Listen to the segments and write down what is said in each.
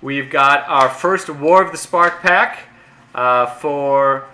We've got our first War of the Spark pack for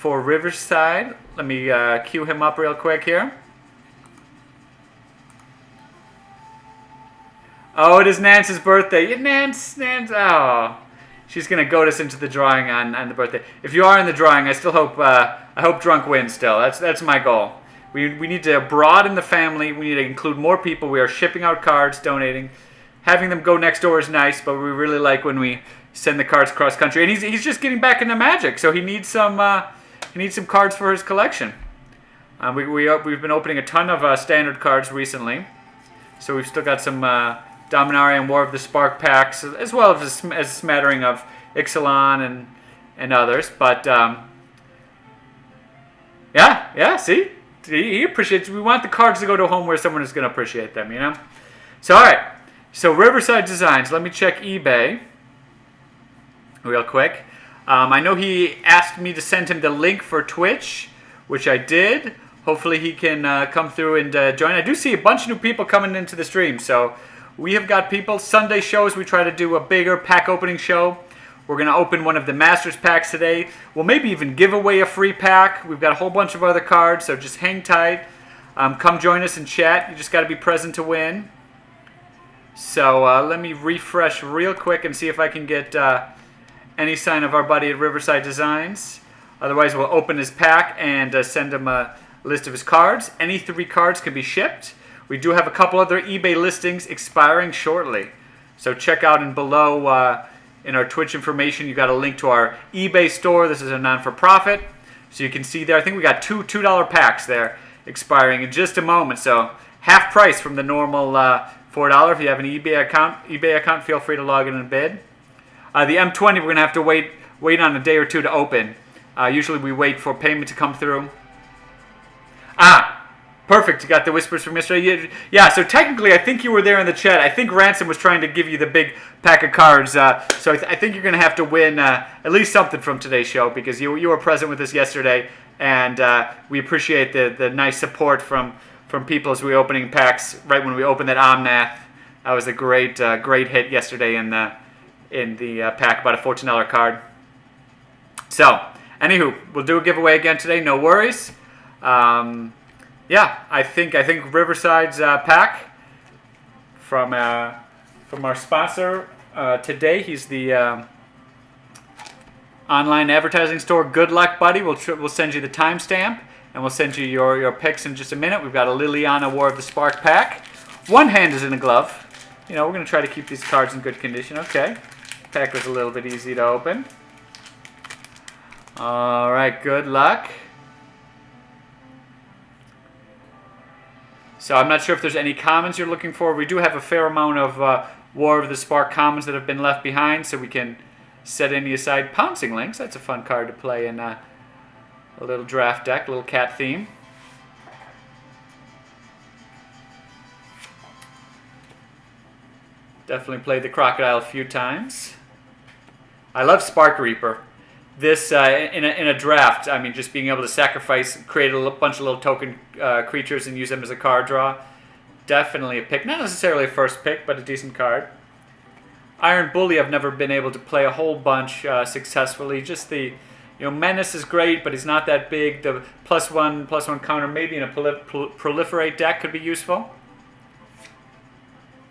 Riverside. Let me cue him up real quick here. Oh, it is Nance's birthday. Yeah, Nance, oh. She's going to goad us into the drawing on the birthday. If you are in the drawing, I still hope, I hope Drunk wins still. That's my goal. We need to broaden the family. We need to include more people. We are shipping out cards, donating. Having them go next door is nice, but we really like when we send the cards cross country. And he's just getting back into Magic, so he needs some cards for his collection. We've been opening a ton of standard cards recently, so we've still got some Dominaria and War of the Spark packs, as well as a smattering of Ixalan and others. But yeah, see, he appreciates. We want the cards to go to a home where someone is going to appreciate them, you know. So all right, so Riverside Designs. Let me check eBay real quick. I know he asked me to send him the link for Twitch, which I did. Hopefully he can come through and join. I do see a bunch of new people coming into the stream, so we have got people. Sunday shows, we try to do a bigger pack opening show. We're going to open one of the Masters packs today. We'll maybe even give away a free pack. We've got a whole bunch of other cards, so just hang tight. Come join us in chat. You just got to be present to win. So let me refresh real quick and see if I can get any sign of our buddy at Riverside Designs. Otherwise, we'll open his pack and send him a list of his cards. Any 3 cards can be shipped. We do have a couple other eBay listings expiring shortly. So check out in below in our Twitch information, you got a link to our eBay store. This is a non-for-profit. So you can see there, I think we got two $2 packs there expiring in just a moment. So half price from the normal $4. If you have an eBay account, feel free to log in and bid. The M20, we're going to have to wait on a day or two to open. Usually we wait for payment to come through. Perfect. You got the whispers from yesterday. Yeah, so technically I think you were there in the chat. I think Ransom was trying to give you the big pack of cards. So I think you're going to have to win at least something from today's show because you were present with us yesterday. And we appreciate the nice support from people as we opening packs right when we opened that Omnath. That was a great hit yesterday in the pack, about a $14 card. So, anywho, we'll do a giveaway again today. No worries. Yeah, I think Riverside's pack from our sponsor today. He's the online advertising store Good Luck Buddy. We'll send you the timestamp and we'll send you your picks in just a minute. We've got a Liliana War of the Spark pack. One hand is in a glove. You know, we're going to try to keep these cards in good condition. Okay, pack was a little bit easy to open. All right, good luck. So I'm not sure if there's any commons you're looking for. We do have a fair amount of War of the Spark commons that have been left behind, so we can set any aside. Pouncing Lynx, that's a fun card to play in a little draft deck, a little cat theme. Definitely played the Crocodile a few times. I love Spark Reaper. This, in a draft, I mean, just being able to sacrifice, create a bunch of little token creatures and use them as a card draw. Definitely a pick. Not necessarily a first pick, but a decent card. Iron Bully, I've never been able to play a whole bunch successfully. Just the, Menace is great, but he's not that big. The +1/+1 counter, maybe in a Proliferate deck could be useful.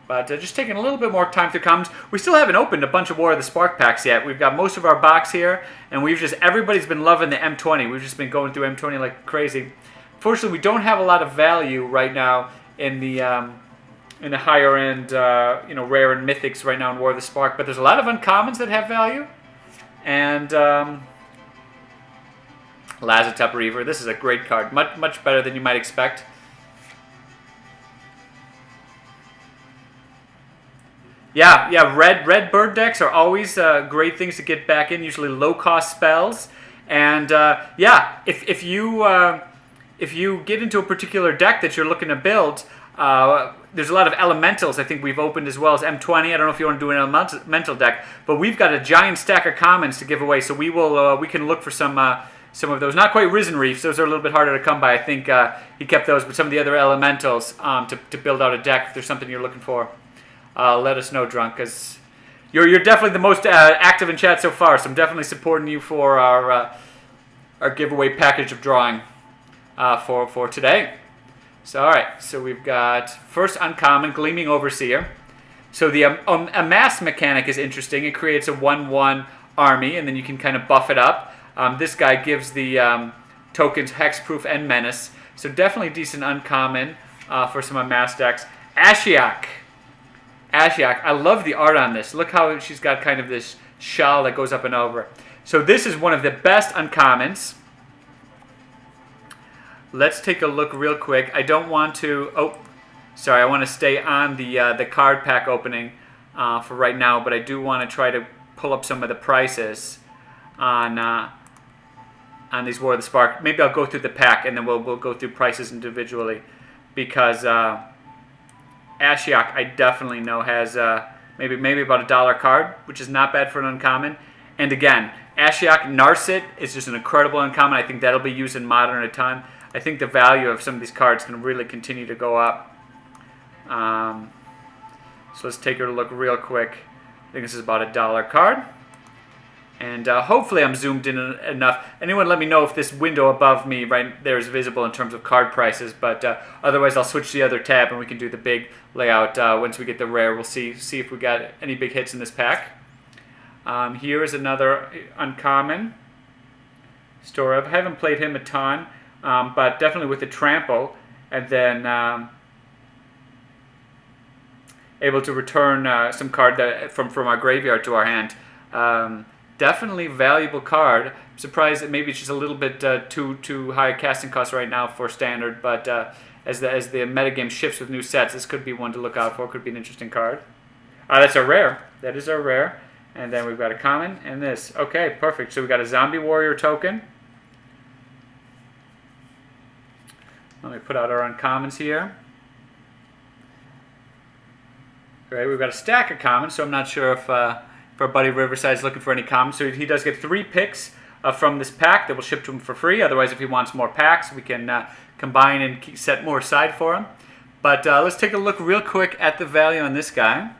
But just taking a little bit more time through commons. We still haven't opened a bunch of War of the Spark packs yet. We've got most of our box here, and everybody's been loving the M20. We've just been going through M20 like crazy. Fortunately, we don't have a lot of value right now in the higher end, rare and mythics right now in War of the Spark. But there's a lot of uncommons that have value, and Lazotep Reaver. This is a great card, much better than you might expect. Yeah, red bird decks are always great things to get back in, usually low-cost spells. And if you get into a particular deck that you're looking to build, there's a lot of elementals I think we've opened as well as M20. I don't know if you want to do an elemental deck, but we've got a giant stack of commons to give away, so we can look for some of those. Not quite Risen Reefs, those are a little bit harder to come by. I think he kept those, but some of the other elementals to build out a deck if there's something you're looking for. Let us know, Drunk, because You're definitely the most active in chat so far, so I'm definitely supporting you for our giveaway package of drawing for today. So all right, so we've got first uncommon, Gleaming Overseer. So the amass mechanic is interesting. It creates a 1/1 army, and then you can kind of buff it up. This guy gives the tokens Hexproof and Menace. So definitely decent uncommon for some amass decks. Ashiok. I love the art on this. Look how she's got kind of this shawl that goes up and over. So this is one of the best uncommons. Let's take a look real quick. I don't want to... Oh, sorry. I want to stay on the card pack opening for right now, but I do want to try to pull up some of the prices on these War of the Spark. Maybe I'll go through the pack, and then we'll go through prices individually, because... Ashiok, I definitely know, has maybe about $1 card, which is not bad for an uncommon. And again, Ashiok Narset is just an incredible uncommon. I think that'll be used in Modern a ton. I think the value of some of these cards can really continue to go up. So let's take a look real quick. I think this is about $1 card. And hopefully I'm zoomed in enough. Anyone let me know if this window above me right there is visible in terms of card prices. But otherwise I'll switch to the other tab and we can do the big layout once we get the rare. We'll see if we got any big hits in this pack. Here is another uncommon. Storov. I haven't played him a ton, but definitely with the trample. And then able to return some card from our graveyard to our hand. Definitely valuable card. I'm surprised that maybe it's just a little bit too high a casting cost right now for standard, but as the metagame shifts with new sets, this could be one to look out for. Could be an interesting card. That's our rare. That is our rare. And then we've got a common and this. Okay, perfect. So we've got a Zombie Warrior token. Let me put out our uncommons here. Great, we've got a stack of commons, so I'm not sure if our buddy Riverside is looking for any commons. So he does get 3 picks from this pack that will ship to him for free. Otherwise, if he wants more packs, we can combine and set more aside for him. But let's take a look real quick at the value on this guy.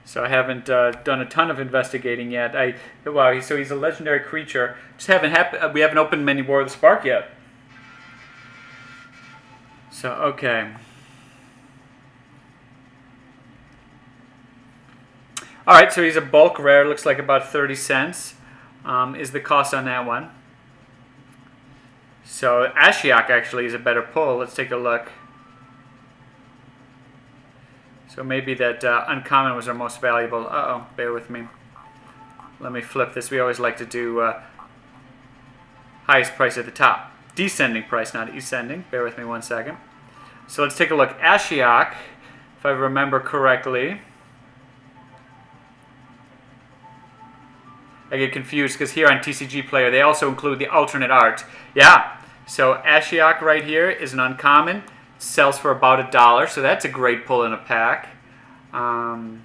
So I haven't done a ton of investigating yet. Wow, so he's a legendary creature. Just we haven't opened many War of the Spark yet. So okay. All right, so he's a bulk rare. Looks like about 30 cents is the cost on that one. So Ashiok actually is a better pull. Let's take a look. So maybe that uncommon was our most valuable. Uh-oh, bear with me. Let me flip this. We always like to do highest price at the top. Descending price, not ascending. Bear with me 1 second. So let's take a look. Ashiok, if I remember correctly. I get confused because here on TCG Player, they also include the alternate art. Yeah, so Ashiok right here is an uncommon. Sells for about $1, so that's a great pull in a pack. One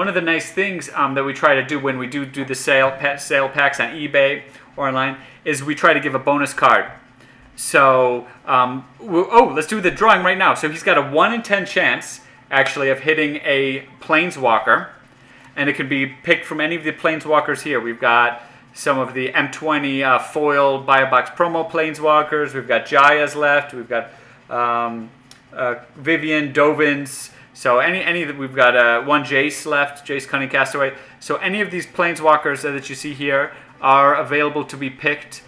of the nice things that we try to do when we do the sale packs on eBay or online is we try to give a bonus card. So, let's do the drawing right now. So he's got a 1 in 10 chance, actually, of hitting a Planeswalker, and it can be picked from any of the Planeswalkers here. We've got some of the M20 foil Buy a Box promo Planeswalkers. We've got Jaya's left. We've got Vivian, Dovins. So any that we've got one Jace left, Jace Cunning Castaway. So any of these Planeswalkers that you see here are available to be picked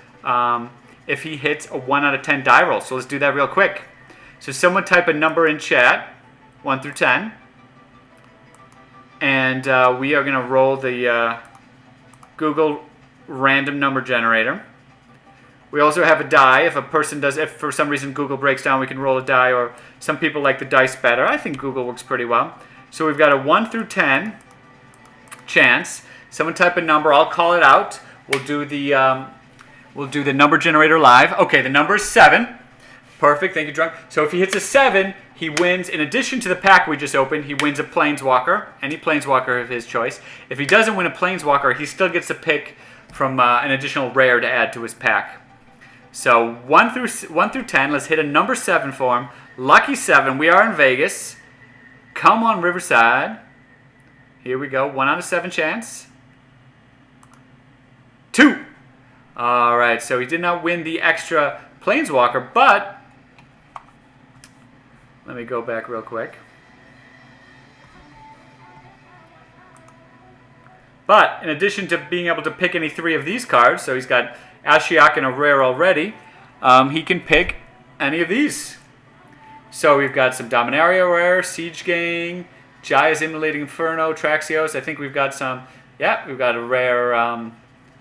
if he hits a 1 out of 10 die roll. So let's do that real quick. So someone type a number in chat, 1 through 10. And we are going to roll the Google random number generator. We also have a die. If for some reason Google breaks down, we can roll a die, or some people like the dice better. I think Google works pretty well. So we've got a 1 through 10 chance. Someone type a number. I'll call it out. We'll do the number generator live. Okay, the number is 7. Perfect. Thank you, Drunk. So if he hits a 7, he wins. In addition to the pack we just opened, he wins a Planeswalker, any Planeswalker of his choice. If he doesn't win a Planeswalker, he still gets to pick from an additional rare to add to his pack. So 1 through 10. Let's hit a number 7 for him. Lucky 7. We are in Vegas. Come on, Riverside. Here we go. 1 out of 7 chance. 2. All right. So he did not win the extra Planeswalker, but let me go back real quick. But in addition to being able to pick any 3 of these cards, so he's got Ashiok and a rare already, he can pick any of these. So we've got some Dominaria rare, Siege Gang, Jaya's Immolating Inferno, Traxios. I think we've got some, yeah, we've got a rare,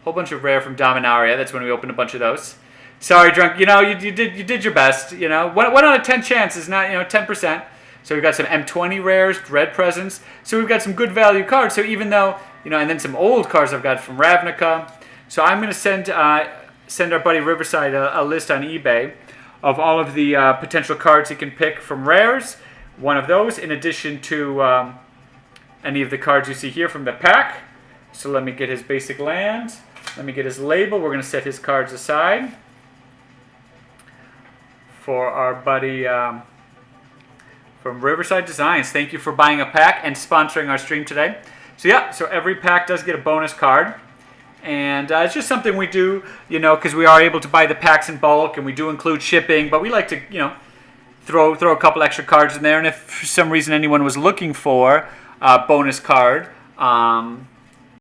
whole bunch of rare from Dominaria. That's when we opened a bunch of those. Sorry, Drunk, you know, you did your best, you know. 1 out of 10 chance is not, 10%. So we've got some M20 rares, Dread Presence. So we've got some good value cards. So even though, and then some old cards I've got from Ravnica. So I'm going to send our buddy Riverside a list on eBay of all of the potential cards he can pick from rares. One of those, in addition to any of the cards you see here from the pack. So let me get his basic land. Let me get his label. We're going to set his cards aside for our buddy from Riverside Designs. Thank you for buying a pack and sponsoring our stream today. So yeah, so every pack does get a bonus card. And it's just something we do, because we are able to buy the packs in bulk, and we do include shipping. But we like to, throw a couple extra cards in there. And if for some reason anyone was looking for a bonus card,